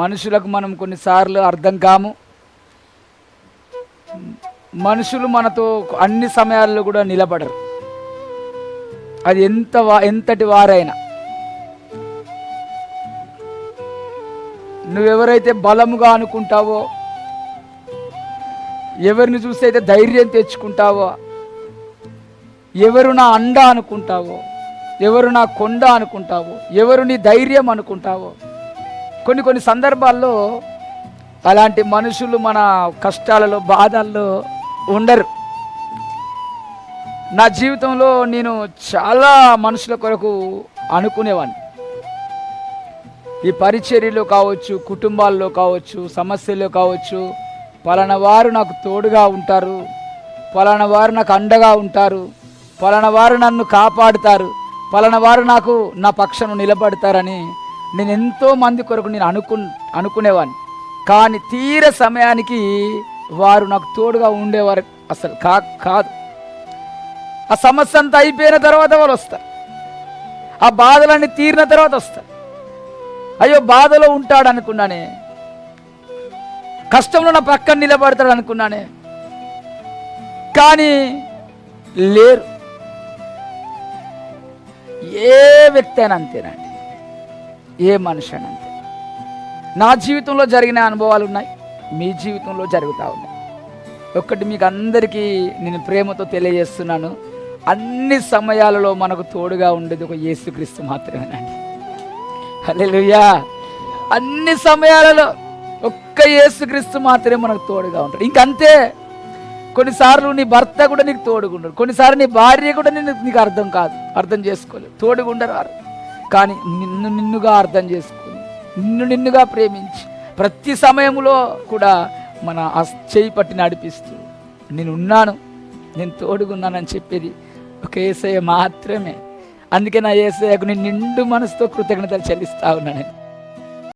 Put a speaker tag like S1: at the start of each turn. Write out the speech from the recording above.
S1: మనుషులకు మనం కొన్నిసార్లు అర్థం కాము. మనుషులు మనతో అన్ని సమయాల్లో కూడా నిలబడరు, అది ఎంతటి వారైనా. నువ్వెవరైతే బలముగా అనుకుంటావో, ఎవరిని చూస్తే అయితే ధైర్యం తెచ్చుకుంటావో, ఎవరు నా అండ అనుకుంటావో, ఎవరు నా కొండ అనుకుంటావో, ఎవరు నీ ధైర్యం అనుకుంటావో, కొన్ని సందర్భాల్లో అలాంటి మనుషులు మన కష్టాలలో బాధల్లో ఉండరు. నా జీవితంలో నేను చాలా మనుషుల కొరకు అనుకునేవాడిని. ఈ పరిచర్యలో కావచ్చు, కుటుంబాల్లో కావచ్చు, సమస్యల్లో కావచ్చు, పలానా వారు నాకు తోడుగా ఉంటారు, పలానా వారు నాకు అండగా ఉంటారు, పలానా వారు నన్ను కాపాడుతారు, పలానా వారు నాకు నా పక్షాన నిలబడతారని నేను ఎంతో మంది కొరకు నేను అనుకునేవాడిని. కానీ తీర సమయానికి వారు నాకు తోడుగా ఉండేవారు అసలు కాదు. ఆ సమస్య అంతా అయిపోయిన తర్వాత వాళ్ళు వస్తారు, ఆ బాధలన్నీ తీరిన తర్వాత వస్తారు. అయ్యో బాధలో ఉంటాడు అనుకున్నానే, కష్టంలో నా పక్కన నిలబడతాడు అనుకున్నానే, కానీ లేరు. ఏ వ్యక్తి అయినా అంతేనండి, ఏ మనిషి అయినా అంతే. నా జీవితంలో జరిగిన అనుభవాలు ఉన్నాయి, మీ జీవితంలో జరుగుతూ ఉన్నాయి. ఒక్కటి మీకు అందరికీ నేను ప్రేమతో తెలియజేస్తున్నాను, అన్ని సమయాలలో మనకు తోడుగా ఉండేది ఒక యేసుక్రీస్తు మాత్రమేనండి. హల్లెలూయా. అన్ని సమయాలలో ఒక్క యేసుక్రీస్తు మాత్రమే మనకు తోడుగా ఉంటాడు. ఇంకంతే. కొన్నిసార్లు నీ భర్త కూడా నీకు తోడుగా ఉండరు, కొన్నిసార్లు నీ భార్య కూడా నీకు అర్థం చేసుకోలేదు, తోడుగా ఉండరు వారు. కానీ నిన్నుగా అర్థం చేసుకుని, నిన్నుగా ప్రేమించి, ప్రతి సమయంలో కూడా మన చేయి పట్టి నడిపిస్తూ నేనున్నాను, నేను తోడుగున్నానని చెప్పేది ఒక యేసయ్య మాత్రమే. అందుకే నా యేసయ్యకు నేను నిండు మనసుతో కృతజ్ఞతలు చెల్లిస్తా ఉన్నాను.